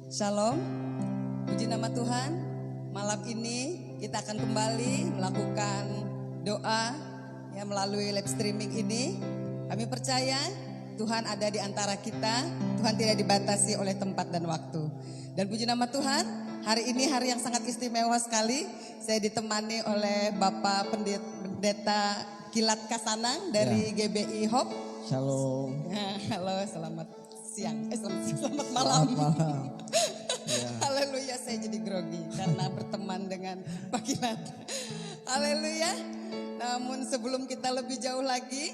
Shalom, puji nama Tuhan. Malam ini kita akan kembali melakukan doa melalui live streaming ini. Kami percaya Tuhan ada di antara kita. Tuhan tidak dibatasi oleh tempat dan waktu. Dan puji nama Tuhan, hari ini hari yang sangat istimewa sekali. Saya ditemani oleh Bapak Pendeta Kilat Kasanang dari GBI Hope. Shalom. Halo, selamat siang. Selamat malam. Ya. Haleluya, saya jadi grogi karena berteman dengan Pak Kilat. Haleluya. Namun sebelum kita lebih jauh lagi,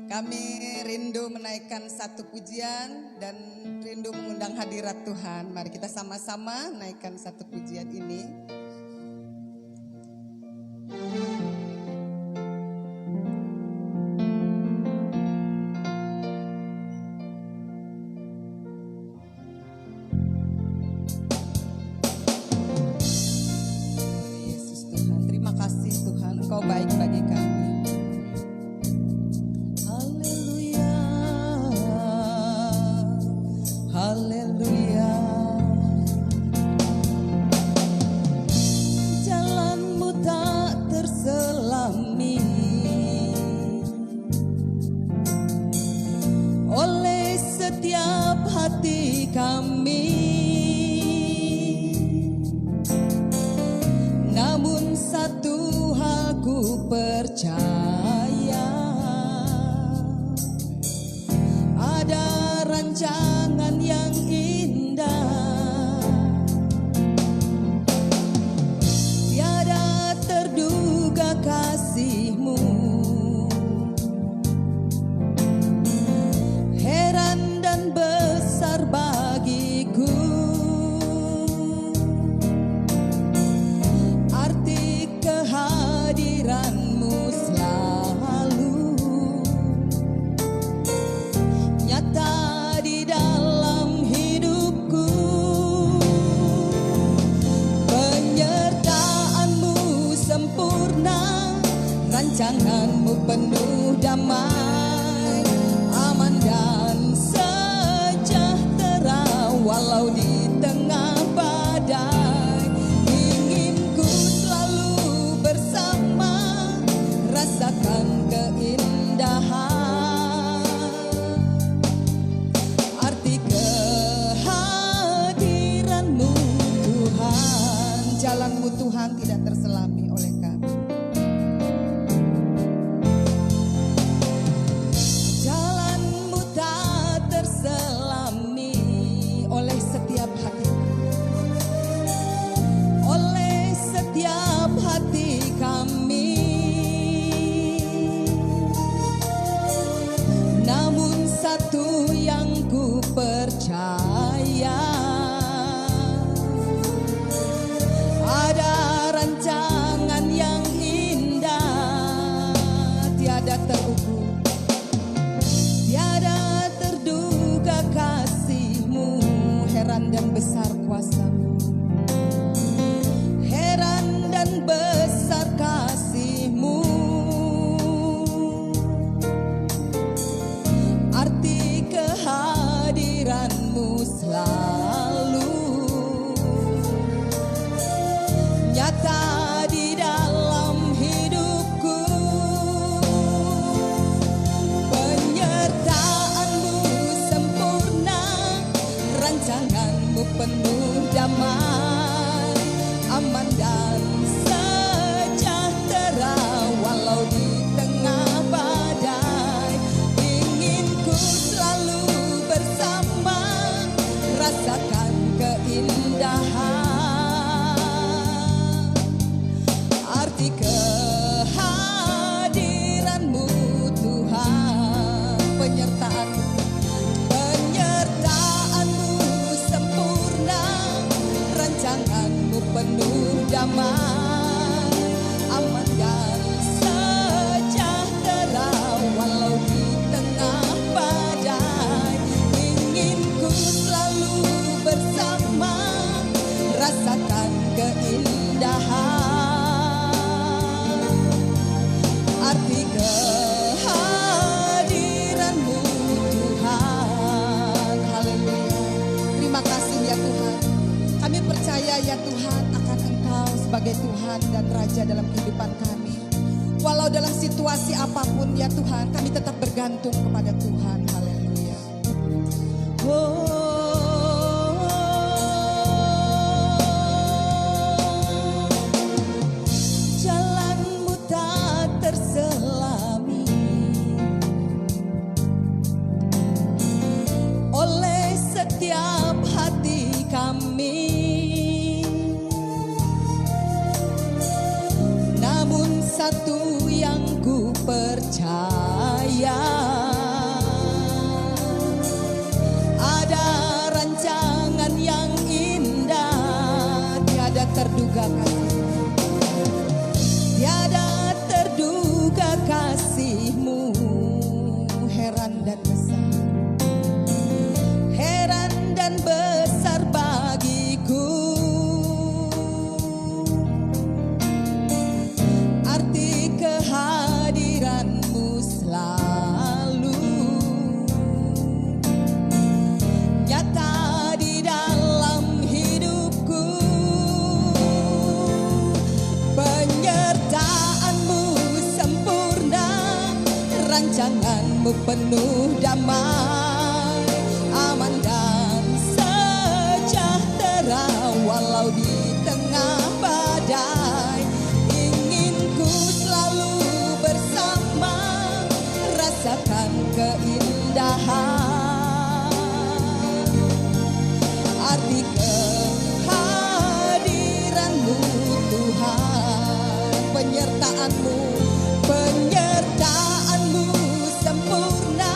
kami rindu menaikkan satu pujian dan rindu mengundang hadirat Tuhan. Mari kita sama-sama naikkan satu pujian ini. Engkau baik bagi kami. Haleluya, haleluya. Jalanmu tak terselami oleh setiap hati kami. Namun satu ku percaya ada rancangan yang indah, tiada terduga kasih-Mu, heran dan besar bagiku. Arti kehadiran-Mu selalu nyata di dalam hidupku. Penyertaan-Mu sempurna, rancangan-Mu penuh damai, aman dan sejahtera walau di tengah badai. Inginku selalu bersama, rasakan keindahan. Arti kehadiran-Mu Tuhan, jalan-Mu Tuhan tidak terselami oleh kami. Jalan-Mu tak terselami oleh setiap hati, oleh setiap hati kami. Namun satu yang ku percaya, ada rancangan percaya ya Tuhan akan Engkau sebagai Tuhan dan Raja dalam kehidupan kami. Walau dalam situasi apapun ya Tuhan, kami tetap bergantung kepada Tuhan. Haleluya. Jalanmu tak terselami oleh setiap hati kami. Namun satu yang ku percaya, ada rancangan yang indah, tiada terduga kasih, tiada terduga kasih-Mu. Heran dan besar, heran dan besar bagiku. Arti kehadiran-Mu selalu nyata di dalam hidupku. Penyertaan-Mu sempurna, rancangan-Mu penuh damai, aman dan sejahtera walau di tengah badai. Ingin ku selalu bersama, rasakan keindahan. Arti kehadiran-Mu Tuhan, penyertaan-Mu, penyertaan-Mu sempurna,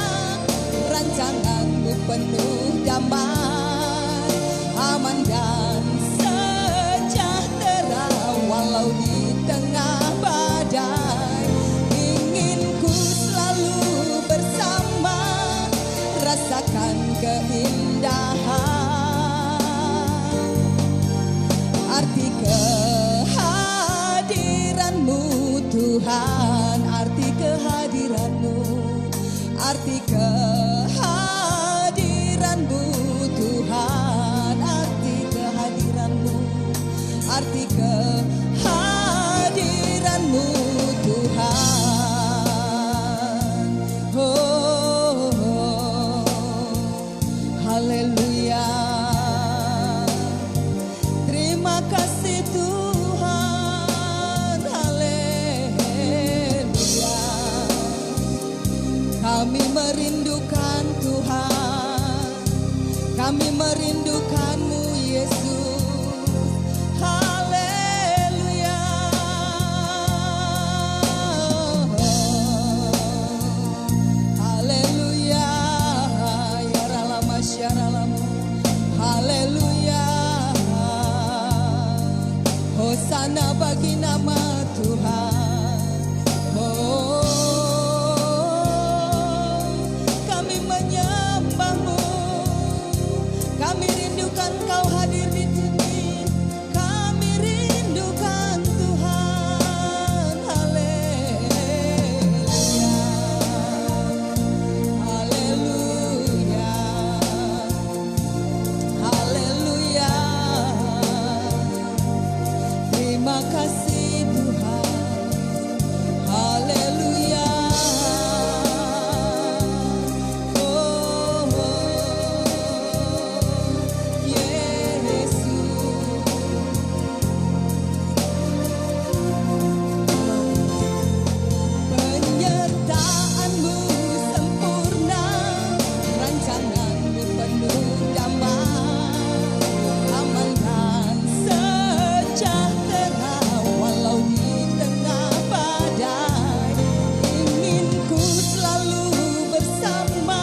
rancangan-Mu penuh damai, aman dan sejahtera walau di tengah badai. Ingin ku selalu bersama, rasakan keindahan. Arti kehadiran-Mu Tuhan, arti kehadiran-Mu, arti kehadiran-Mu Tuhan, arti kehadiran-Mu, arti kehadiran-Mu Tuhan. Oh, haleluya. Terima kasih Tuhan, haleluya. Kami merindukan Tuhan, kami merindukan-Mu Yesus, haleluya. Haleluya, ya ralama syaralamu, haleluya. Hosana bagi nama Tuhan. Oh, kami menyembah-Mu, kami rindukan Kau hadir di sini, kami rindukan Tuhan. Haleluya, haleluya, haleluya. Terima kasih Tuhan, haleluya. Oh, Yesus. Penyertaan-Mu sempurna, rancangan-Mu penuh damai, aman dan sejahtera walau di tengah badai. Ingin ku selalu bersama,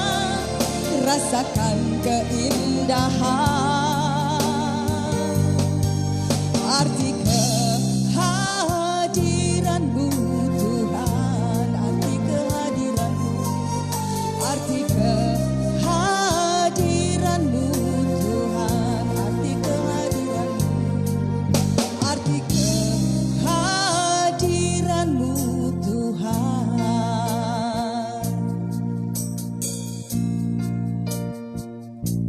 rasakan keindahan. Arti kehadiran-Mu Tuhan, arti kehadiran-Mu, arti kehadiran-Mu Tuhan, arti kehadiran-Mu, arti kehadiran-Mu Tuhan.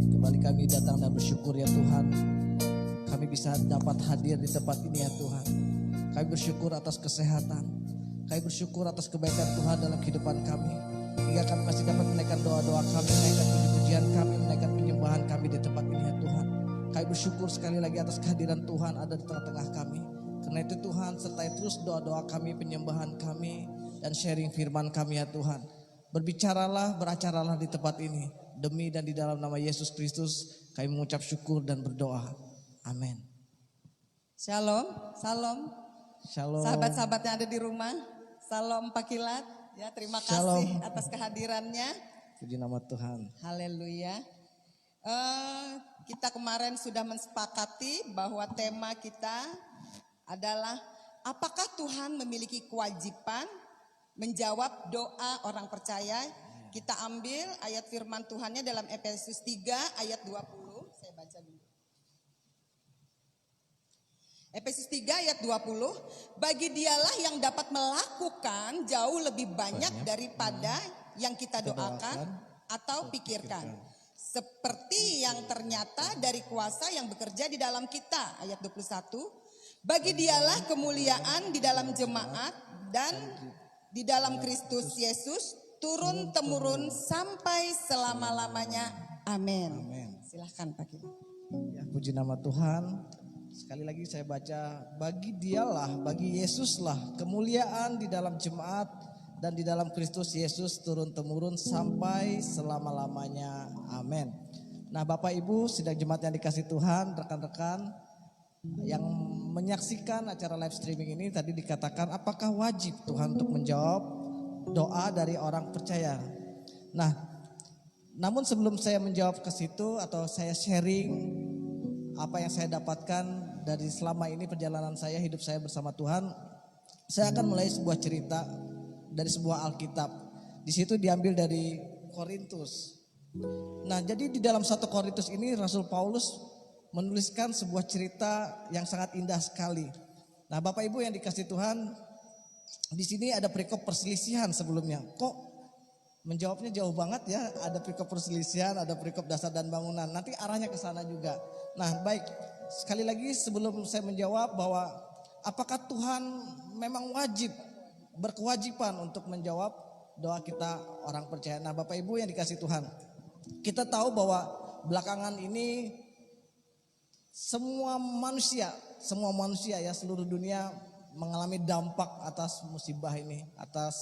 Kembali kami datang dan bersyukur ya Tuhan, kami bisa bisa dapat hadir di tempat ini ya Tuhan. Kami bersyukur atas kesehatan. Kami bersyukur atas kebaikan Tuhan dalam kehidupan kami. Hingga kami masih dapat menaikkan doa-doa kami, menaikkan puji-pujian kami, menaikkan penyembahan kami di tempat ini ya Tuhan. Kami bersyukur sekali lagi atas kehadiran Tuhan ada di tengah-tengah kami. Karena itu Tuhan, sertai terus doa-doa kami, penyembahan kami, dan sharing firman kami ya Tuhan. Berbicaralah, beracaralah di tempat ini. Demi dan di dalam nama Yesus Kristus kami mengucap syukur dan berdoa. Amin. Shalom, salam. Shalom. Sahabat-sahabat yang ada di rumah, salam Pak Kilat. Ya, terima Shalom. kasih atas kehadirannya. Puji nama Tuhan. Haleluya. Kita kemarin sudah mensepakati bahwa tema kita adalah apakah Tuhan memiliki kewajiban menjawab doa orang percaya. Kita ambil ayat firman Tuhannya dalam Efesus 3 ayat 20. Saya baca dulu. Efesus 3 ayat 20. Bagi dialah yang dapat melakukan jauh lebih banyak daripada yang kita doakan atau pikirkan. Seperti yang ternyata dari kuasa yang bekerja di dalam kita. Ayat 21. Bagi dialah kemuliaan di dalam jemaat dan di dalam Kristus Yesus turun temurun sampai selama-lamanya. Amin. Silahkan Pak Kilat. Ya, puji nama Tuhan. Sekali lagi saya baca, bagi dialah, bagi Yesuslah kemuliaan di dalam jemaat dan di dalam Kristus Yesus turun temurun sampai selama-lamanya. Amin. Nah Bapak Ibu sidang jemaat yang dikasih Tuhan, rekan-rekan yang menyaksikan acara live streaming ini, tadi dikatakan apakah wajib Tuhan untuk menjawab doa dari orang percaya. Nah, namun sebelum saya menjawab ke situ atau saya sharing apa yang saya dapatkan dari selama ini perjalanan saya, hidup saya bersama Tuhan, saya akan mulai sebuah cerita dari sebuah Alkitab. Di situ diambil dari Korintus. Nah, jadi di dalam 1 Korintus ini Rasul Paulus menuliskan sebuah cerita yang sangat indah sekali. Nah, Bapak Ibu yang dikasih Tuhan, di sini ada perikop perselisihan sebelumnya. Kok menjawabnya jauh banget ya? Ada perikop perselisihan, ada perikop dasar dan bangunan. Nanti arahnya ke sana juga. Nah, baik. Sekali lagi sebelum saya menjawab bahwa apakah Tuhan memang wajib, berkewajiban untuk menjawab doa kita orang percaya. Nah, Bapak Ibu yang dikasih Tuhan, kita tahu bahwa belakangan ini semua manusia ya seluruh dunia mengalami dampak atas musibah ini, atas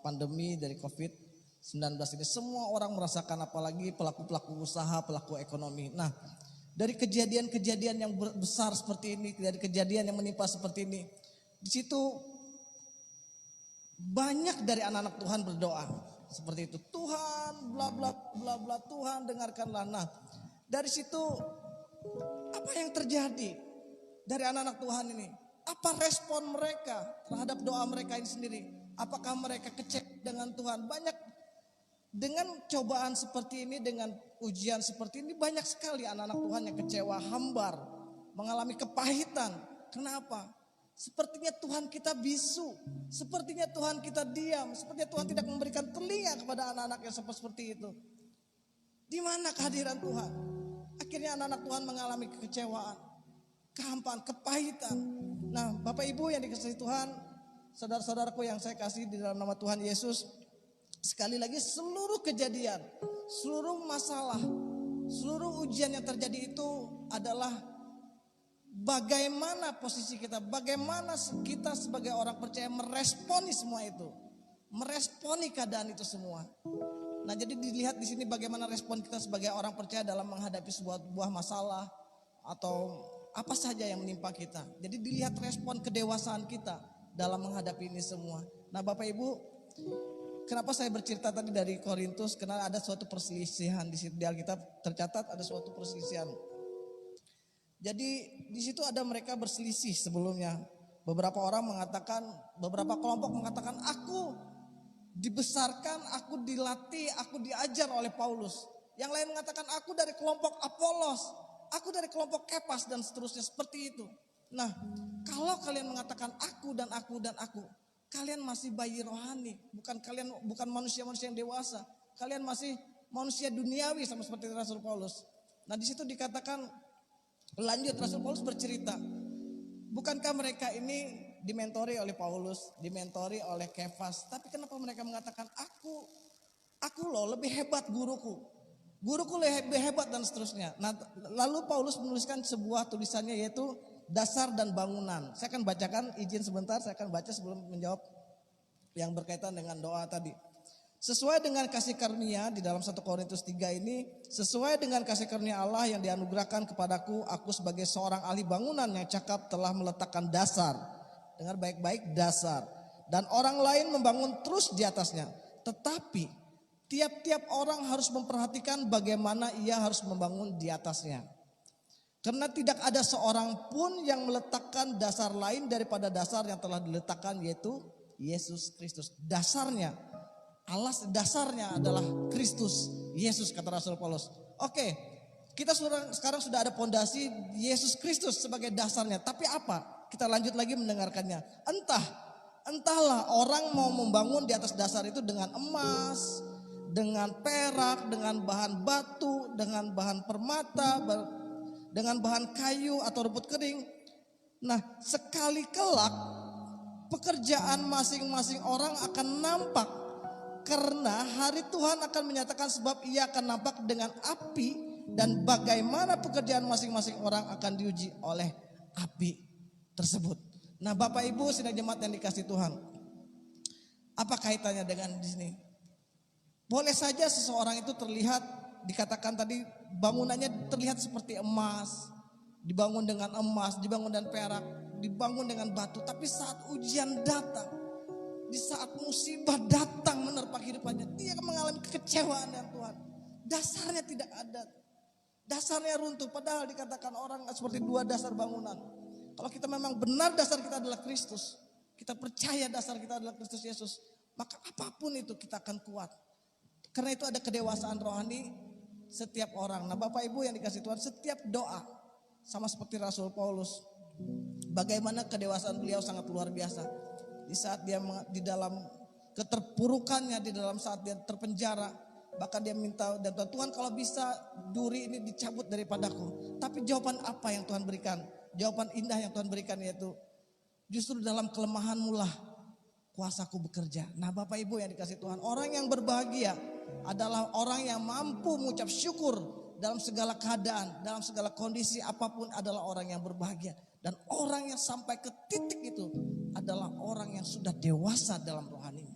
pandemi dari COVID-19 ini. Semua orang merasakan, apalagi pelaku-pelaku usaha, pelaku ekonomi. Nah, dari kejadian-kejadian yang besar seperti ini, dari kejadian yang menimpa seperti ini, di situ banyak dari anak-anak Tuhan berdoa seperti itu. Tuhan, bla bla bla bla, Tuhan dengarkanlah. Nah, dari situ apa yang terjadi dari anak-anak Tuhan ini? Apa respon mereka terhadap doa mereka ini sendiri? Apakah mereka kecewa dengan Tuhan? Banyak dengan cobaan seperti ini, dengan ujian seperti ini, banyak sekali anak-anak Tuhan yang kecewa, hambar, mengalami kepahitan. Kenapa? Sepertinya Tuhan kita bisu, sepertinya Tuhan kita diam, sepertinya Tuhan tidak memberikan telinga kepada anak-anak yang seperti itu. Di mana kehadiran Tuhan? Akhirnya anak-anak Tuhan mengalami kekecewaan, kehampaan, kepahitan. Nah, Bapak Ibu yang dikasihi Tuhan, saudara-saudaraku yang saya kasih di dalam nama Tuhan Yesus, sekali lagi seluruh kejadian, seluruh masalah, seluruh ujian yang terjadi itu adalah bagaimana posisi kita, bagaimana kita sebagai orang percaya meresponi semua itu, meresponi keadaan itu semua. Nah, jadi dilihat di sini bagaimana respon kita sebagai orang percaya dalam menghadapi sebuah masalah atau apa saja yang menimpa kita. Jadi dilihat respon kedewasaan kita dalam menghadapi ini semua. Nah, Bapak Ibu, kenapa saya bercerita tadi dari Korintus? Karena ada suatu perselisihan di situ, di Alkitab tercatat ada suatu perselisihan. Jadi di situ ada mereka berselisih sebelumnya. Beberapa orang mengatakan, beberapa kelompok mengatakan, aku dibesarkan, aku dilatih, aku diajar oleh Paulus. Yang lain mengatakan, aku dari kelompok Apolos, aku dari kelompok Kepas, dan seterusnya seperti itu. Nah, kalau kalian mengatakan aku dan aku dan aku, kalian masih bayi rohani, bukan manusia-manusia yang dewasa. Kalian masih manusia duniawi sama seperti Rasul Paulus. Nah, di situ dikatakan Lanjut Rasul Paulus bercerita, bukankah mereka ini dimentori oleh Paulus, dimentori oleh Kefas, tapi kenapa mereka mengatakan aku loh lebih hebat guruku lebih hebat dan seterusnya. Nah, lalu Paulus menuliskan sebuah tulisannya yaitu dasar dan bangunan. Saya akan bacakan, izin sebentar, saya akan baca sebelum menjawab yang berkaitan dengan doa tadi. Sesuai dengan kasih karunia di dalam 1 Korintus 3 ini, sesuai dengan kasih karunia Allah yang dianugerahkan kepadaku, aku sebagai seorang ahli bangunan yang cakap telah meletakkan dasar. Dengar baik-baik, dasar. Dan orang lain membangun terus di atasnya. Tetapi tiap-tiap orang harus memperhatikan bagaimana ia harus membangun di atasnya. Karena tidak ada seorang pun yang meletakkan dasar lain daripada dasar yang telah diletakkan, yaitu Yesus Kristus. Dasarnya dasarnya adalah Kristus Yesus, kata Rasul Paulus. Oke, kita sekarang sudah ada pondasi Yesus Kristus sebagai dasarnya. Tapi apa? Kita lanjut lagi mendengarkannya. Entahlah orang mau membangun di atas dasar itu dengan emas, dengan perak, dengan bahan batu, dengan bahan permata, dengan bahan kayu atau rumput kering. Nah, sekali kelak pekerjaan masing-masing orang akan nampak. Karena hari Tuhan akan menyatakan, sebab ia akan nampak dengan api, dan bagaimana pekerjaan masing-masing orang akan diuji oleh api tersebut. Nah, Bapak Ibu sidang jemaat yang dikasihi Tuhan, apa kaitannya dengan di sini? Boleh saja seseorang itu terlihat, dikatakan tadi bangunannya terlihat seperti emas, dibangun dengan emas, dibangun dengan perak, dibangun dengan batu, tapi saat ujian datang, di saat musibah datang menerpa kehidupannya, dia akan mengalami kekecewaan dengan Tuhan. Dasarnya tidak ada. Dasarnya runtuh, padahal dikatakan orang seperti dua dasar bangunan. Kalau kita memang benar dasar kita adalah Kristus, kita percaya dasar kita adalah Kristus Yesus, maka apapun itu kita akan kuat. Karena itu ada kedewasaan rohani setiap orang. Nah, Bapak Ibu yang dikasihi Tuhan, setiap doa sama seperti Rasul Paulus, bagaimana kedewasaan beliau sangat luar biasa. Di saat dia di dalam keterpurukannya, di dalam saat dia terpenjara, bahkan dia minta, dan Tuhan kalau bisa duri ini dicabut daripadaku. Tapi jawaban apa yang Tuhan berikan? Jawaban indah yang Tuhan berikan yaitu, justru dalam kelemahanmu lah kuasaku bekerja. Nah, Bapak Ibu yang dikasihi Tuhan, orang yang berbahagia adalah orang yang mampu mengucap syukur dalam segala keadaan, dalam segala kondisi apapun, adalah orang yang berbahagia. Dan orang yang sampai ke titik itu adalah orang yang sudah dewasa dalam rohaninya.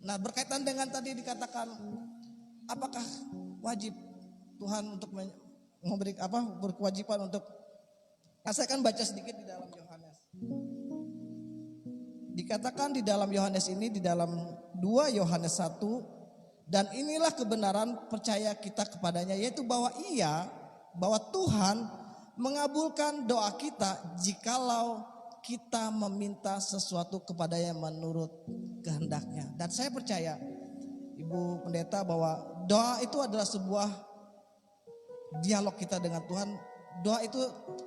Nah, berkaitan dengan tadi dikatakan, apakah wajib Tuhan untuk memberi berkewajiban untuk, saya akan baca sedikit di dalam Yohanes. Dikatakan di dalam Yohanes ini, di dalam 2 Yohanes 1, dan inilah kebenaran percaya kita kepadanya, yaitu bahwa Tuhan mengabulkan doa kita jikalau kita meminta sesuatu kepadanya menurut kehendaknya. Dan saya percaya, Ibu Pendeta, bahwa doa itu adalah sebuah dialog kita dengan Tuhan. Doa itu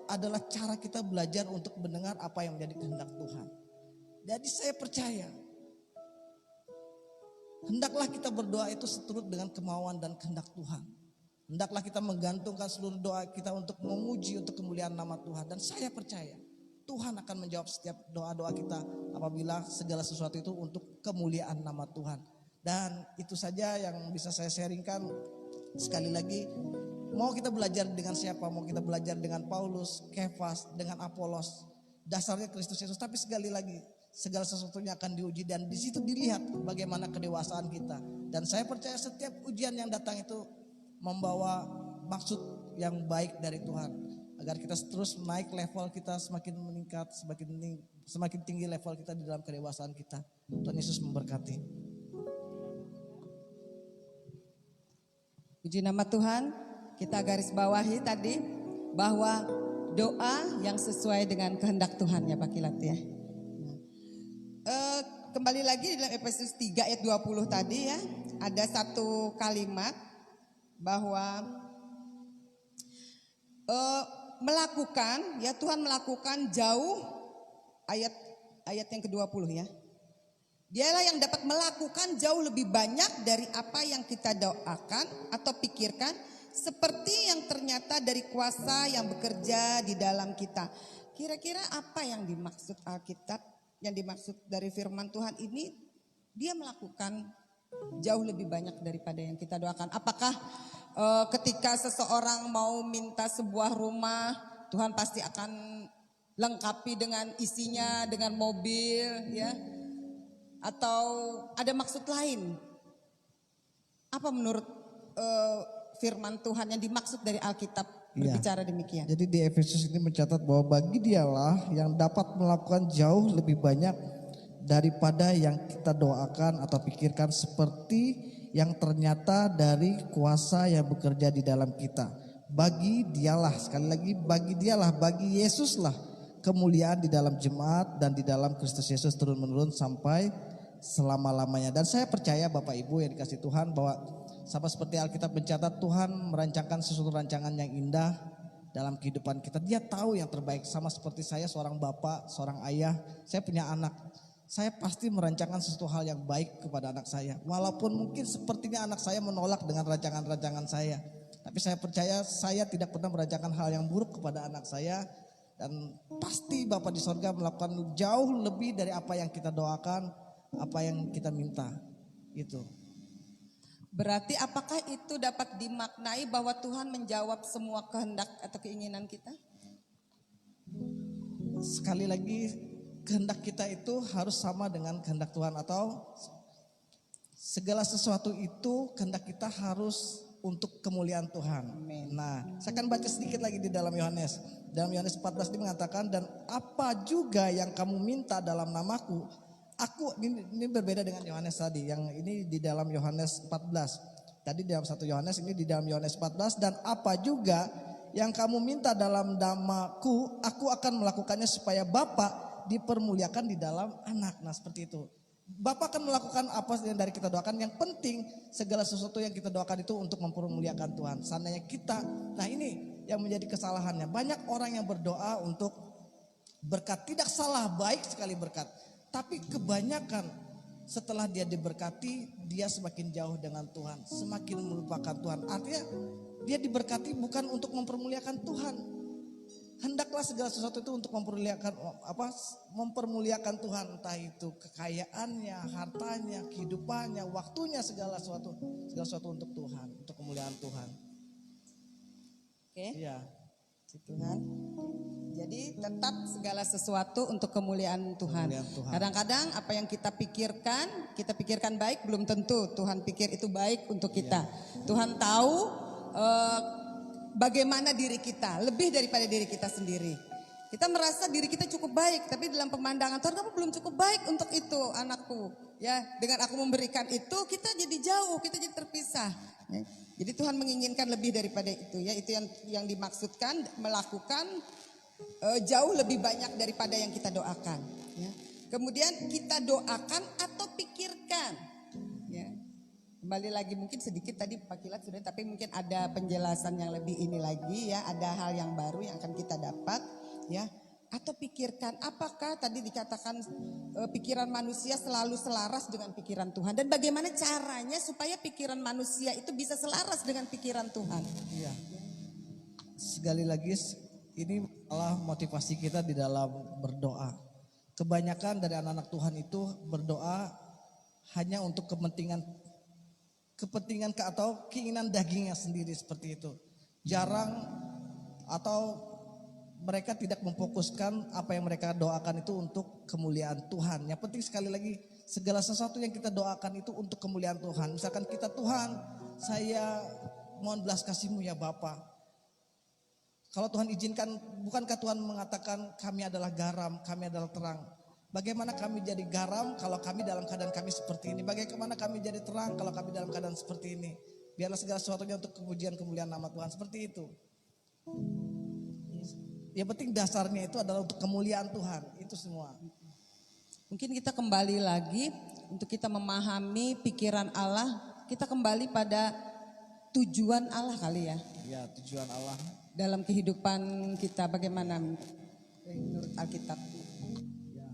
adalah cara kita belajar untuk mendengar apa yang menjadi kehendak Tuhan. Jadi saya percaya, hendaklah kita berdoa itu seturut dengan kemauan dan kehendak Tuhan. Hendaklah kita menggantungkan seluruh doa kita untuk memuji, untuk kemuliaan nama Tuhan. Dan saya percaya Tuhan akan menjawab setiap doa-doa kita apabila segala sesuatu itu untuk kemuliaan nama Tuhan. Dan itu saja yang bisa saya sharingkan. Sekali lagi, mau kita belajar dengan siapa, mau kita belajar dengan Paulus, Kefas, dengan Apolos, dasarnya Kristus Yesus. Tapi sekali lagi, segala sesuatunya akan diuji, dan di situ dilihat bagaimana kedewasaan kita. Dan saya percaya setiap ujian yang datang itu membawa maksud yang baik dari Tuhan, agar kita terus naik level kita, semakin meningkat, semakin tinggi level kita di dalam kedewasaan kita. Tuhan Yesus memberkati. Puji nama Tuhan. Kita garis bawahi tadi bahwa doa yang sesuai dengan kehendak Tuhan, ya Pak Kilat ya. Kembali lagi di dalam Efesus 3 ayat 20 tadi ya, ada satu kalimat bahwa melakukan, ya Tuhan melakukan jauh, ayat yang ke-20 ya. Dialah yang dapat melakukan jauh lebih banyak dari apa yang kita doakan atau pikirkan, seperti yang ternyata dari kuasa yang bekerja di dalam kita. Kira-kira apa yang dimaksud Alkitab, yang dimaksud dari firman Tuhan ini? Dia melakukan jauh lebih banyak daripada yang kita doakan. Apakah ketika seseorang mau minta sebuah rumah, Tuhan pasti akan lengkapi dengan isinya, dengan mobil, ya? Atau ada maksud lain? Apa menurut firman Tuhan yang dimaksud dari Alkitab berbicara demikian? Jadi di Efesus ini mencatat bahwa bagi dialah yang dapat melakukan jauh lebih banyak daripada yang kita doakan atau pikirkan, seperti yang ternyata dari kuasa yang bekerja di dalam kita. Bagi dialah, sekali lagi bagi dialah, bagi Yesuslah kemuliaan di dalam jemaat dan di dalam Kristus Yesus turun menurun sampai selama-lamanya. Dan saya percaya Bapak Ibu yang dikasih Tuhan bahwa sama seperti Alkitab mencatat, Tuhan merancangkan sesuatu rancangan yang indah dalam kehidupan kita. Dia tahu yang terbaik. Sama seperti saya, seorang bapak, seorang ayah, saya punya anak. Saya pasti merancangkan sesuatu hal yang baik kepada anak saya. Walaupun mungkin sepertinya anak saya menolak dengan rancangan-rancangan saya. Tapi saya percaya saya tidak pernah merancangkan hal yang buruk kepada anak saya. Dan pasti Bapa di sorga melakukan jauh lebih dari apa yang kita doakan, apa yang kita minta. Itu. Berarti apakah itu dapat dimaknai bahwa Tuhan menjawab semua kehendak atau keinginan kita? Sekali lagi, kehendak kita itu harus sama dengan kehendak Tuhan, atau segala sesuatu itu kehendak kita harus untuk kemuliaan Tuhan. Amen. Nah, saya akan baca sedikit lagi di dalam Yohanes. Dalam Yohanes 14 dia mengatakan, dan apa juga yang kamu minta dalam namaku, aku, ini berbeda dengan Yohanes tadi, yang ini di dalam Yohanes 14. Tadi di dalam 1 Yohanes, ini di dalam Yohanes 14, dan apa juga yang kamu minta dalam namaku, aku akan melakukannya supaya Bapa dipermuliakan di dalam anak. Nah, seperti itu. Bapa akan melakukan apa yang dari kita doakan. Yang penting segala sesuatu yang kita doakan itu untuk mempermuliakan Tuhan. Seandainya kita, nah ini yang menjadi kesalahannya. Banyak orang yang berdoa untuk berkat, tidak salah, baik sekali berkat. Tapi kebanyakan setelah dia diberkati, dia semakin jauh dengan Tuhan, semakin melupakan Tuhan. Artinya dia diberkati bukan untuk mempermuliakan Tuhan. Hendaklah segala sesuatu itu untuk mempermuliakan Tuhan, entah itu kekayaannya, hartanya, kehidupannya, waktunya, segala sesuatu untuk Tuhan, untuk kemuliaan Tuhan. Oke. Iya. Tuhan. Jadi tetap segala sesuatu untuk kemuliaan Tuhan. Kadang-kadang apa yang kita pikirkan baik, belum tentu Tuhan pikir itu baik untuk kita. Tuhan tahu bagaimana diri kita, lebih daripada diri kita sendiri. Kita merasa diri kita cukup baik, tapi dalam pemandangan Tuhan, kamu belum cukup baik untuk itu, anakku. Ya, dengan aku memberikan itu, kita jadi jauh, kita jadi terpisah. Ya. Jadi Tuhan menginginkan lebih daripada itu, ya. Itu yang dimaksudkan, melakukan jauh lebih banyak daripada yang kita doakan. Ya. Kemudian kita doakan atau pikirkan. Ya. Kembali lagi mungkin sedikit tadi Pak Kilat sudah, tapi mungkin ada penjelasan yang lebih ini lagi, ya. Ada hal yang baru yang akan kita dapat, ya. Atau pikirkan, apakah tadi dikatakan pikiran manusia selalu selaras dengan pikiran Tuhan, dan bagaimana caranya supaya pikiran manusia itu bisa selaras dengan pikiran Tuhan. Iya. Sekali lagi ini adalah motivasi kita di dalam berdoa. Kebanyakan dari anak-anak Tuhan itu berdoa hanya untuk kepentingan atau keinginan dagingnya sendiri, seperti itu. Jarang atau mereka tidak memfokuskan apa yang mereka doakan itu untuk kemuliaan Tuhan. Yang penting sekali lagi, segala sesuatu yang kita doakan itu untuk kemuliaan Tuhan. Misalkan kita, Tuhan, saya mohon belas kasih-Mu ya Bapa. Kalau Tuhan izinkan, bukankah Tuhan mengatakan kami adalah garam, kami adalah terang. Bagaimana kami jadi garam kalau kami dalam keadaan kami seperti ini? Bagaimana kami jadi terang kalau kami dalam keadaan seperti ini? Biarlah segala sesuatunya untuk kemuliaan nama Tuhan, seperti itu. Yang penting dasarnya itu adalah untuk kemuliaan Tuhan, itu semua. Mungkin kita kembali lagi untuk kita memahami pikiran Allah, kita kembali pada tujuan Allah kali ya. Ya, tujuan Allah. Dalam kehidupan kita bagaimana menurut Alkitab? Ya.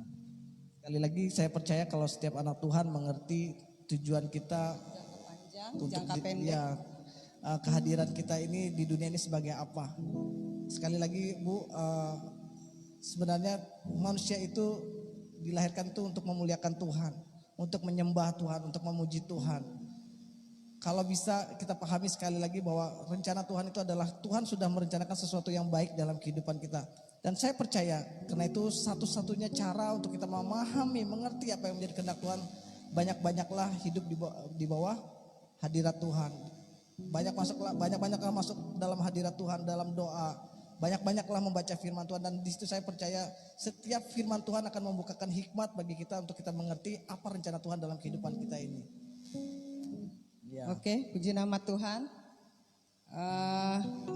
Sekali lagi saya percaya kalau setiap anak Tuhan mengerti tujuan kita Jangka panjang, untuk jangka pendek. Ya, kehadiran kita ini di dunia ini sebagai apa. Sekali lagi Bu, sebenarnya manusia itu dilahirkan itu untuk memuliakan Tuhan, untuk menyembah Tuhan, untuk memuji Tuhan. Kalau bisa kita pahami sekali lagi bahwa rencana Tuhan itu adalah Tuhan sudah merencanakan sesuatu yang baik dalam kehidupan kita. Dan saya percaya karena itu satu-satunya cara untuk kita memahami, mengerti apa yang menjadi kehendak Tuhan, banyak-banyaklah hidup di bawah hadirat Tuhan. Banyak-banyaklah masuk dalam hadirat Tuhan, dalam doa. Banyak-banyaklah membaca firman Tuhan, dan di situ saya percaya setiap firman Tuhan akan membukakan hikmat bagi kita untuk kita mengerti apa rencana Tuhan dalam kehidupan kita ini. Ya. Oke, puji nama Tuhan.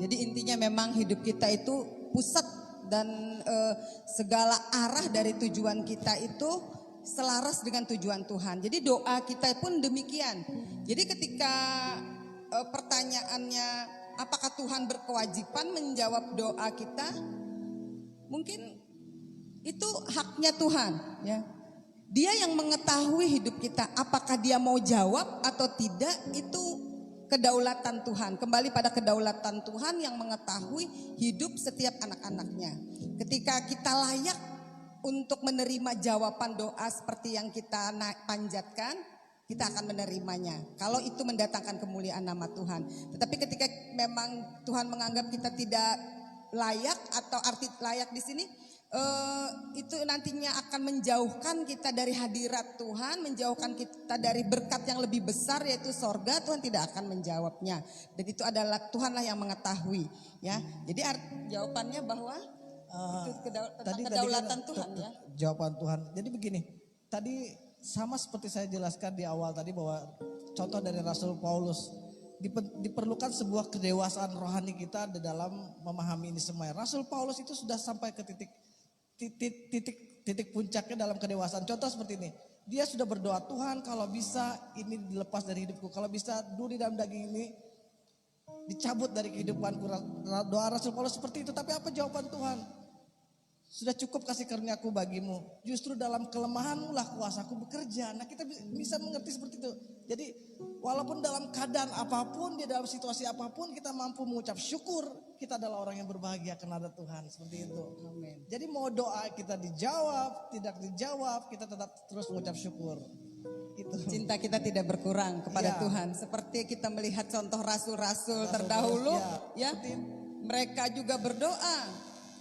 Jadi intinya memang hidup kita itu pusat dan segala arah dari tujuan kita itu selaras dengan tujuan Tuhan. Jadi doa kita pun demikian. Jadi ketika pertanyaannya apakah Tuhan berkewajiban menjawab doa kita? Mungkin itu haknya Tuhan, ya. Dia yang mengetahui hidup kita, apakah dia mau jawab atau tidak, itu kedaulatan Tuhan. Kembali pada kedaulatan Tuhan yang mengetahui hidup setiap anak-anaknya. Ketika kita layak untuk menerima jawaban doa seperti yang kita panjatkan, kita akan menerimanya. Kalau itu mendatangkan kemuliaan nama Tuhan. Tetapi ketika memang Tuhan menganggap kita tidak layak, atau arti layak di sini itu nantinya akan menjauhkan kita dari hadirat Tuhan, menjauhkan kita dari berkat yang lebih besar yaitu sorga, Tuhan tidak akan menjawabnya. Dan itu adalah Tuhanlah yang mengetahui, ya. Jadi jawabannya bahwa itu kedaulatan Tuhan, ya. Jawaban Tuhan. Jadi begini, tadi sama seperti saya jelaskan di awal tadi bahwa contoh dari Rasul Paulus, diperlukan sebuah kedewasaan rohani kita di dalam memahami ini semua. Rasul Paulus itu sudah sampai ke titik puncaknya dalam kedewasaan. Contoh seperti ini, dia sudah berdoa, Tuhan kalau bisa ini dilepas dari hidupku, kalau bisa duri dalam daging ini dicabut dari kehidupanku. Doa Rasul Paulus seperti itu. Tapi apa jawaban Tuhan? Sudah cukup kasih karuniaku bagimu, justru dalam kelemahanmu lah kuasaku bekerja. Nah, kita bisa mengerti seperti itu. Jadi walaupun dalam keadaan apapun, di dalam situasi apapun, kita mampu mengucap syukur. Kita adalah orang yang berbahagia karena ada Tuhan, seperti itu. Amin. Jadi mau doa kita dijawab, tidak dijawab, kita tetap terus mengucap syukur. Gitu. Cinta kita tidak berkurang kepada Tuhan. Seperti kita melihat contoh rasul-rasul terdahulu, ya, mereka juga berdoa,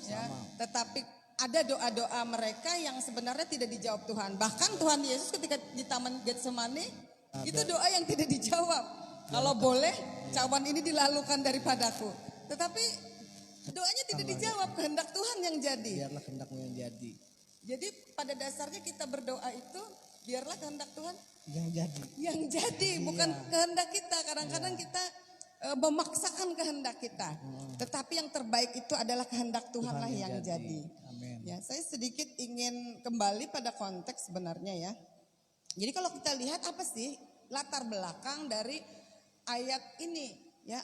ya, tetapi ada doa-doa mereka yang sebenarnya tidak dijawab Tuhan. Bahkan Tuhan Yesus ketika di Taman Getsemani, itu doa yang tidak dijawab. Kalau boleh, cawan ini dilalukan daripadaku. Tetapi doanya tidak dijawab, kehendak Tuhan yang jadi. Biarlah kehendakmu yang jadi. Jadi pada dasarnya kita berdoa itu, biarlah kehendak Tuhan yang jadi. Yang jadi, bukan kehendak kita. Kadang-kadang kita memaksakan kehendak kita. Tetapi yang terbaik itu adalah kehendak Tuhanlah yang jadi. Amin. Ya, saya sedikit ingin kembali pada konteks sebenarnya, ya. Jadi kalau kita lihat apa sih latar belakang dari ayat ini, ya,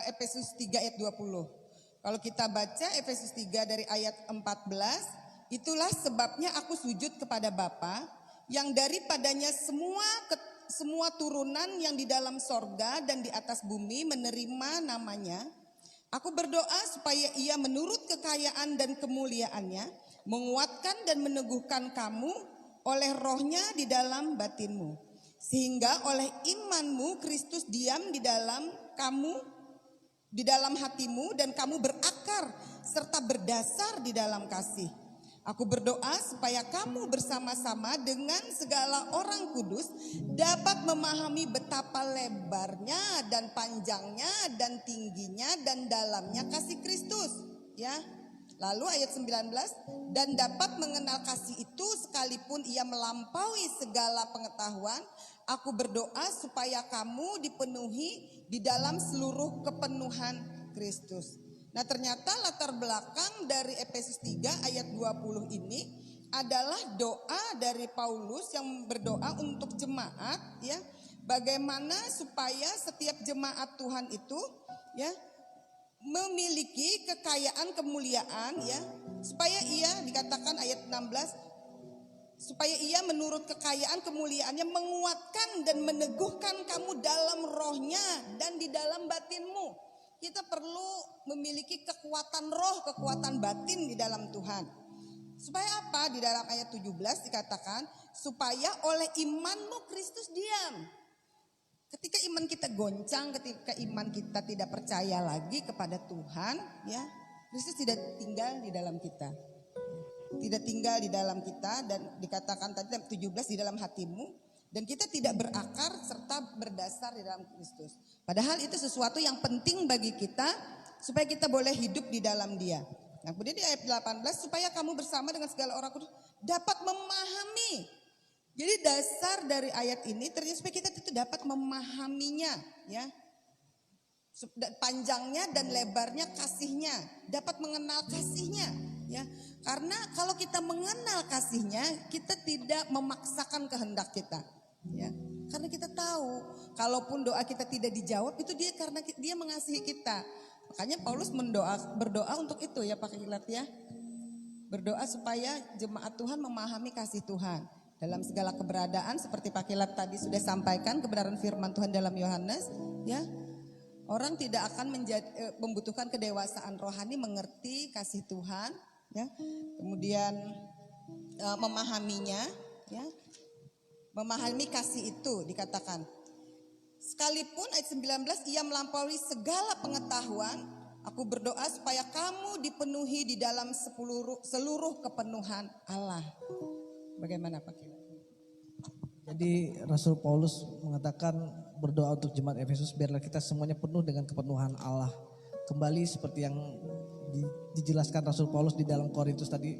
Efesus 3 ayat 20. Kalau kita baca Efesus 3 dari ayat 14, itulah sebabnya aku sujud kepada Bapa yang daripadanya semua turunan yang di dalam sorga dan di atas bumi menerima namanya. Aku berdoa supaya ia menurut kekayaan dan kemuliaannya menguatkan dan meneguhkan kamu oleh rohnya di dalam batinmu. Sehingga oleh imanmu Kristus diam di dalam kamu, di dalam hatimu, dan kamu berakar serta berdasar di dalam kasih. Aku berdoa supaya kamu bersama-sama dengan segala orang kudus dapat memahami betapa lebarnya dan panjangnya dan tingginya dan dalamnya kasih Kristus, ya. Lalu ayat 19, dan dapat mengenal kasih itu sekalipun ia melampaui segala pengetahuan. Aku berdoa supaya kamu dipenuhi di dalam seluruh kepenuhan Kristus. Nah, ternyata latar belakang dari Efesus 3 ayat 20 ini adalah doa dari Paulus yang berdoa untuk jemaat, ya. Bagaimana supaya setiap jemaat Tuhan itu, ya, memiliki kekayaan kemuliaan, ya, supaya ia dikatakan ayat 16, supaya ia menurut kekayaan kemuliaannya menguatkan dan meneguhkan kamu dalam rohnya dan di dalam batinmu. Kita perlu memiliki kekuatan roh, kekuatan batin di dalam Tuhan. Supaya apa? Di dalam ayat 17 dikatakan, supaya oleh imanmu Kristus diam. Ketika iman kita goncang, ketika iman kita tidak percaya lagi kepada Tuhan, ya, Kristus tidak tinggal di dalam kita. Tidak tinggal di dalam kita, dan dikatakan tadi 17 di dalam hatimu. Dan kita tidak berakar serta berdasar di dalam Kristus. Padahal itu sesuatu yang penting bagi kita supaya kita boleh hidup di dalam Dia. Nah, kemudian di ayat 18, supaya kamu bersama dengan segala orang kudus dapat memahami. Jadi dasar dari ayat ini ternyata supaya kita itu dapat memahaminya, ya. Panjangnya dan lebarnya kasihnya, dapat mengenal kasihnya, ya. Karena kalau kita mengenal kasihnya, kita tidak memaksakan kehendak kita, ya. Karena kita tahu kalaupun doa kita tidak dijawab itu dia karena dia mengasihi kita. Makanya Paulus berdoa untuk itu, ya Pak Kilat, ya. Berdoa supaya jemaat Tuhan memahami kasih Tuhan dalam segala keberadaan, seperti Pak Kilat tadi sudah sampaikan kebenaran firman Tuhan dalam Yohanes, ya. Orang tidak akan membutuhkan kedewasaan rohani mengerti kasih Tuhan, ya. Kemudian memahaminya, ya. Memahami kasih itu dikatakan. Sekalipun ayat 19, ia melampaui segala pengetahuan, aku berdoa supaya kamu dipenuhi di dalam seluruh kepenuhan Allah. Bagaimana Pak Kilat? Jadi Rasul Paulus mengatakan berdoa untuk jemaat Efesus biarlah kita semuanya penuh dengan kepenuhan Allah. Kembali seperti yang dijelaskan Rasul Paulus di dalam Korintus tadi.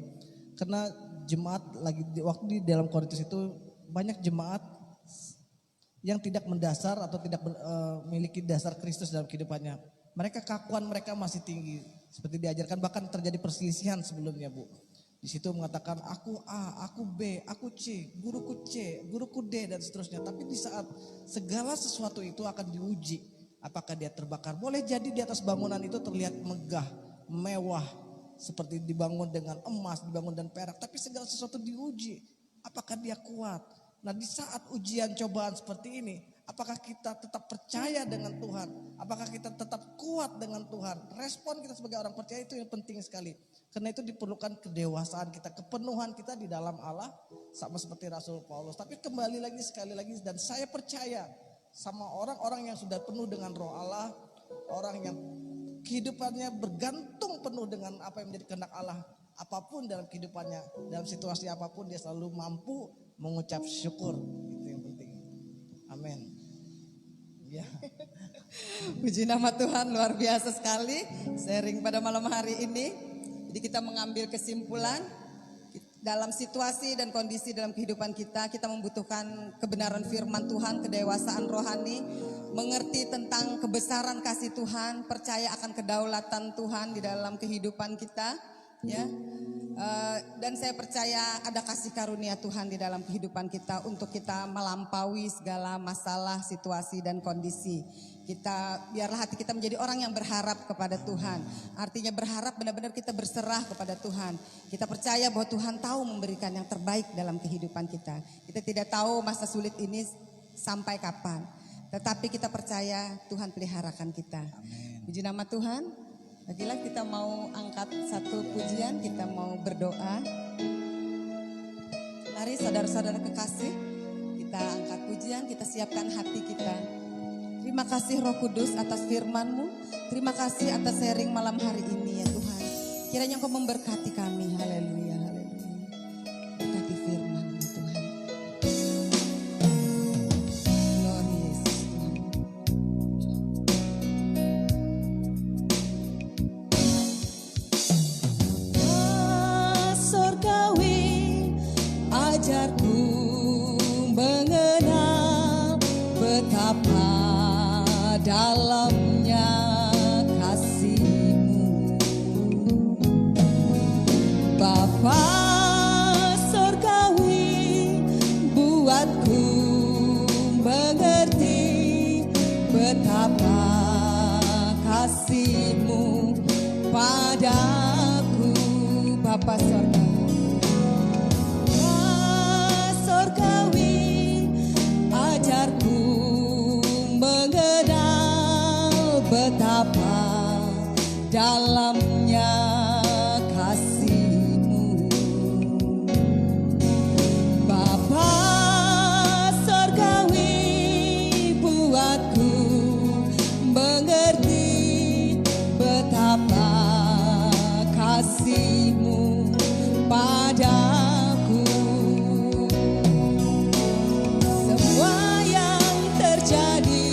Karena jemaat waktu di dalam Korintus itu banyak jemaat yang tidak mendasar atau tidak memiliki dasar Kristus dalam kehidupannya. Mereka keakuan mereka masih tinggi. Seperti diajarkan, bahkan terjadi perselisihan sebelumnya, Bu. Di situ mengatakan aku A, aku B, aku C, guruku C, guruku D dan seterusnya. Tapi di saat segala sesuatu itu akan diuji, apakah dia terbakar. Boleh jadi di atas bangunan itu terlihat megah, mewah, seperti dibangun dengan emas, dibangun dengan perak. Tapi segala sesuatu diuji, apakah dia kuat. Nah, di saat ujian cobaan seperti ini, apakah kita tetap percaya dengan Tuhan? Apakah kita tetap kuat dengan Tuhan? Respon kita sebagai orang percaya itu yang penting sekali. Karena itu diperlukan kedewasaan kita, kepenuhan kita di dalam Allah, sama seperti Rasul Paulus. Tapi kembali lagi sekali lagi, dan saya percaya sama orang-orang yang sudah penuh dengan roh Allah, orang yang kehidupannya bergantung penuh dengan apa yang menjadi kehendak Allah. Apapun dalam kehidupannya, dalam situasi apapun dia selalu mampu mengucap syukur. Itu yang penting. Amin. Ya. Puji nama Tuhan, luar biasa sekali sharing pada malam hari ini. Jadi kita mengambil kesimpulan dalam situasi dan kondisi dalam kehidupan kita membutuhkan kebenaran firman Tuhan, kedewasaan rohani, mengerti tentang kebesaran kasih Tuhan, percaya akan kedaulatan Tuhan di dalam kehidupan kita, ya. Dan saya percaya ada kasih karunia Tuhan di dalam kehidupan kita untuk kita melampaui segala masalah, situasi dan kondisi. Biarlah hati kita menjadi orang yang berharap kepada Tuhan. Artinya berharap benar-benar kita berserah kepada Tuhan. Kita percaya bahwa Tuhan tahu memberikan yang terbaik dalam kehidupan kita. Kita tidak tahu masa sulit ini sampai kapan. Tetapi kita percaya Tuhan peliharakan kita. Amin. Puji nama Tuhan. Bagilah kita mau angkat satu pujian, kita mau berdoa. Mari saudara-saudara kekasih, kita angkat pujian, kita siapkan hati kita. Terima kasih Roh Kudus atas firman-Mu. Terima kasih atas sharing malam hari ini ya Tuhan. Kiranya Engkau memberkati kami. Haleluya, haleluya. Berkati firman-Mu Tuhan. Glory Yesus Tuhan. Surgawi, ajarku mengenal betapa dalamnya kasih-Mu. Bapa surgawi, buatku mengerti betapa kasih-Mu padaku. Bapa surgawi, dalamnya kasih-Mu. Bapa Sorgawi, buatku mengerti betapa kasih-Mu padaku. Semua yang terjadi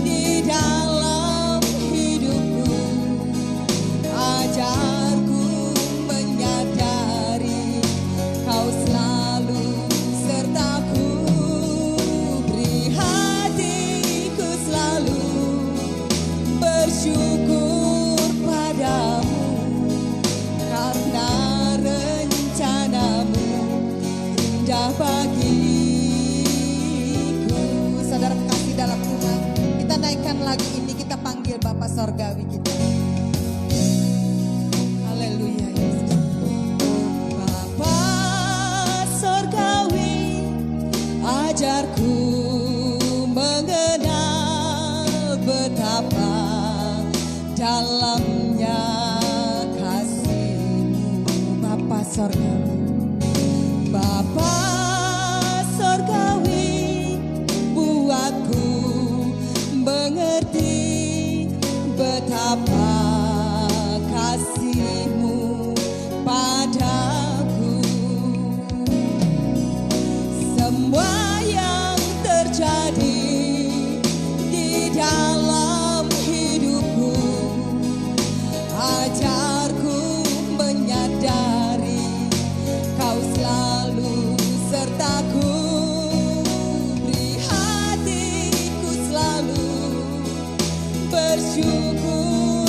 di dalam hidupku, ajarku menyadari Kau selalu sertaku. Beri hatiku selalu bersyukur padamu, karena rencana-Mu indah bagiku. Saudara kasih dalam Tuhan, kita naikkan lagu ini, kita panggil Bapa Sorgawi kita. Haleluya Yesus. Bapa Sorgawi, ajarku mengenal betapa dalamnya kasih-Mu. Bapa Sorgawi, Bapa Sorgawi, buatku mengerti betapa kasih-Mu padaku. Semua yang terjadi di dalam hidupku, ajarku menyadari Kau selalu sertaku. Beri hatiku selalu bersyukur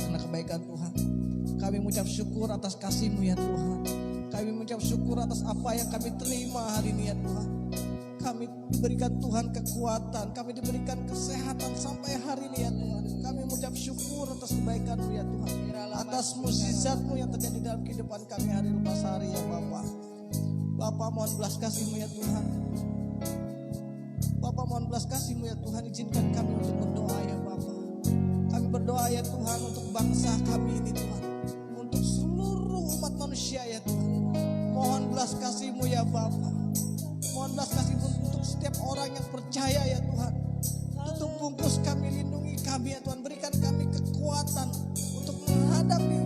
karena kebaikan Tuhan. Kami mengucap syukur atas kasih-Mu ya Tuhan. Kami mengucap syukur atas apa yang kami terima hari ini ya Tuhan. Kami diberikan Tuhan kekuatan, kami diberikan kesehatan sampai hari ini ya Tuhan. Kami mengucap syukur atas kebaikan-Mu ya Tuhan. Atas mukjizat-Mu yang terjadi dalam kehidupan kami hari lepas hari ya Bapa. Bapa, mohon belas kasih-Mu ya Tuhan. Bapa, mohon belas kasih-Mu ya Tuhan. Izinkan kami untuk berdoa ya Bapa. Kami berdoa ya Tuhan untuk bangsa kami ini Tuhan. Untuk seluruh umat manusia ya Tuhan. Mohon belas kasih-Mu ya Bapa. Mohon belas kasih-Mu untuk setiap orang yang percaya ya Tuhan. Tutup bungkus kami, lindungi kami ya Tuhan. Berikan kami kekuatan untuk menghadapi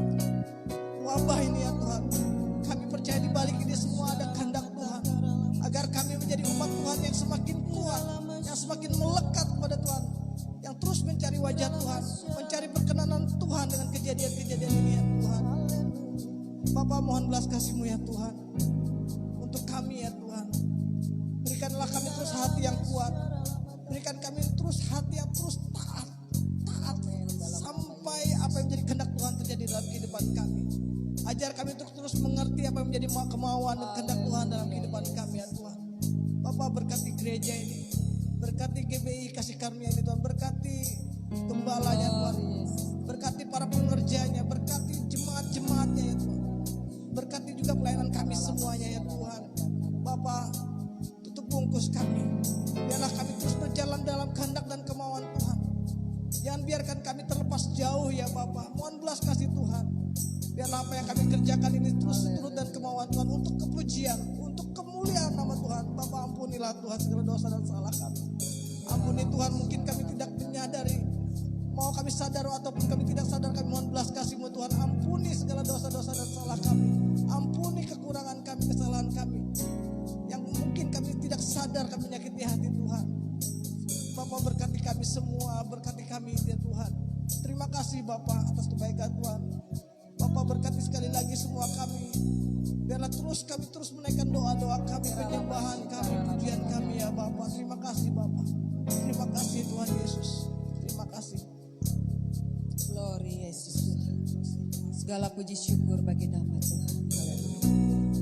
wabah ini ya Tuhan. Kami percaya di balik ini semua ada kehendak Tuhan. Agar kami menjadi umat Tuhan yang semakin kuat, yang semakin melekat kepada Tuhan. Yang terus mencari wajah Tuhan, mencari perkenanan Tuhan dengan kejadian-kejadian ini ya Tuhan. Bapa, mohon belas kasih-Mu ya Tuhan. Untuk kami ya Tuhan. Berikanlah kami terus hati yang kuat. Berikan kami terus hati yang terus taat. Sampai apa yang menjadi kehendak Tuhan terjadi dalam kehidupan kami. Ajar kami untuk terus mengerti apa yang menjadi kemauan dan kehendak Tuhan dalam kehidupan kami ya Tuhan. Bapak, berkati gereja ini. Berkati GBI Kasih Karunia ini Tuhan. Berkati gembalanya Tuhan. Berkati para pengerjanya. Berkati jemaat-jemaatnya ya Tuhan. Berkati juga pelayanan kami semuanya ya Tuhan. Bapak, tutup bungkus kami. Biarlah kami terus berjalan dalam kehendak dan kemauan Tuhan. Jangan biarkan kami terlepas jauh ya Bapak. Mohon belas kasih Tuhan. Biarlah apa yang kami kerjakan ini terus turut dan kemauan Tuhan untuk kepujian, untuk kemuliaan nama Tuhan. Bapak, ampunilah Tuhan segala dosa dan salah kami. Ampuni Tuhan, mungkin kami tidak menyadari. Mau kami sadar ataupun kami tidak sadar, kami mohon belas kasih-Mu Tuhan. Ampuni segala dosa-dosa dan salah kami. Ampuni kekurangan kami, kesalahan kami. Yang mungkin kami tidak sadar kami menyakiti hati Tuhan. Bapak, berkati kami semua, berkati kami ya Tuhan. Terima kasih Bapak atas kebaikan Tuhan. Bapak, berkati sekali lagi semua kami. Biarlah kami terus menaikkan doa-doa kami, penyembahan kami, pujian kami ya Bapak. Terima kasih Bapak. Terima kasih Tuhan Yesus. Terima kasih. Glory Yesus Tuhan. Segala puji syukur bagi nama Tuhan. Semua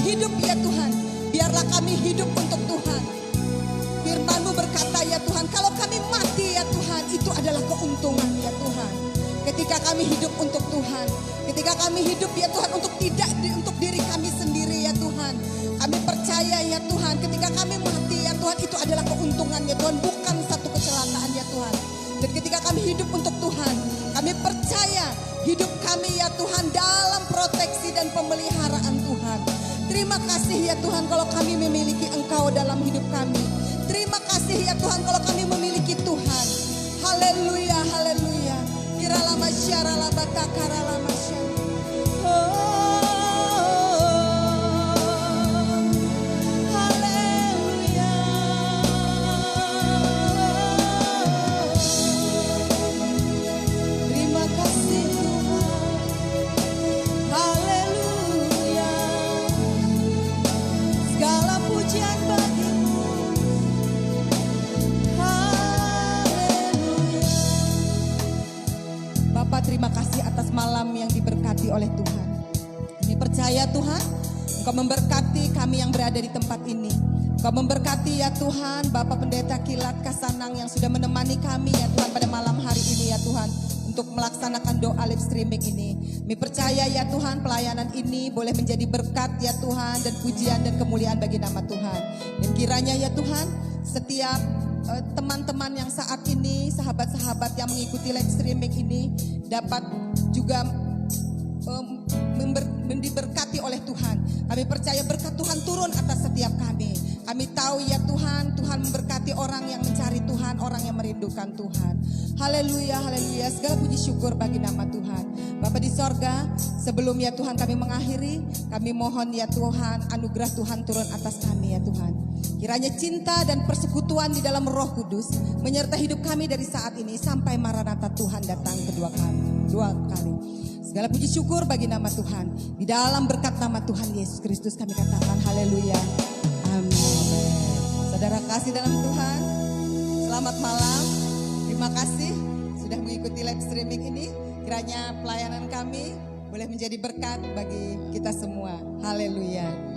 hidup ya Tuhan, biarlah kami hidup untuk Tuhan. Firman-Mu berkata ya Tuhan, kalau kami mati ya Tuhan, itu adalah keuntungan ya Tuhan. Ketika kami hidup untuk Tuhan, ketika kami hidup ya Tuhan untuk untuk diri kami sendiri ya Tuhan. Kami percaya ya Tuhan, ketika kami mati ya Tuhan, itu adalah keuntungan ya Tuhan, bukan satu kecelakaan ya Tuhan. Dan ketika kami hidup untuk Tuhan, kami percaya hidup kami ya Tuhan dalam proteksi dan pemeliharaan Tuhan. Terima kasih ya Tuhan kalau kami memiliki Engkau dalam hidup kami. Terima kasih ya Tuhan kalau kami memiliki Tuhan. Haleluya, haleluya. Kirala masyara la batakara la masyara. Haleluya. Terima kasih Tuhan. Haleluya. Segala pujian bagi-Mu. Bapak, terima kasih atas malam yang diberkati oleh Tuhan. Kami percaya Tuhan, Engkau memberkati kami yang berada di tempat ini. Engkau memberkati ya Tuhan, Bapak Pendeta Kilat Kasanang yang sudah menemani kami ya Tuhan pada malam hari ini ya Tuhan, untuk melaksanakan doa live streaming ini. Kami percaya ya Tuhan, pelayanan ini boleh menjadi berkat ya Tuhan, dan pujian dan kemuliaan bagi nama Tuhan. Dan kiranya ya Tuhan, setiap teman-teman yang saat ini, sahabat-sahabat yang mengikuti live streaming ini dapat juga diberkati oleh Tuhan. Kami percaya berkat Tuhan turun atas setiap kami. Kami tahu ya Tuhan, Tuhan memberkati orang yang mencari Tuhan, orang yang merindukan Tuhan. Haleluya, haleluya. Segala puji syukur bagi nama Tuhan. Bapa di sorga, sebelum ya Tuhan kami mengakhiri, kami mohon ya Tuhan, anugerah Tuhan turun atas kami ya Tuhan. Kiranya cinta dan persekutuan di dalam Roh Kudus menyertai hidup kami dari saat ini sampai Maranatha Tuhan datang dua kali. Segala puji syukur bagi nama Tuhan. Di dalam berkat nama Tuhan Yesus Kristus kami katakan haleluya. Amin. Saudara kasih dalam Tuhan, selamat malam. Terima kasih sudah mengikuti live streaming ini. Kiranya pelayanan kami boleh menjadi berkat bagi kita semua. Haleluya.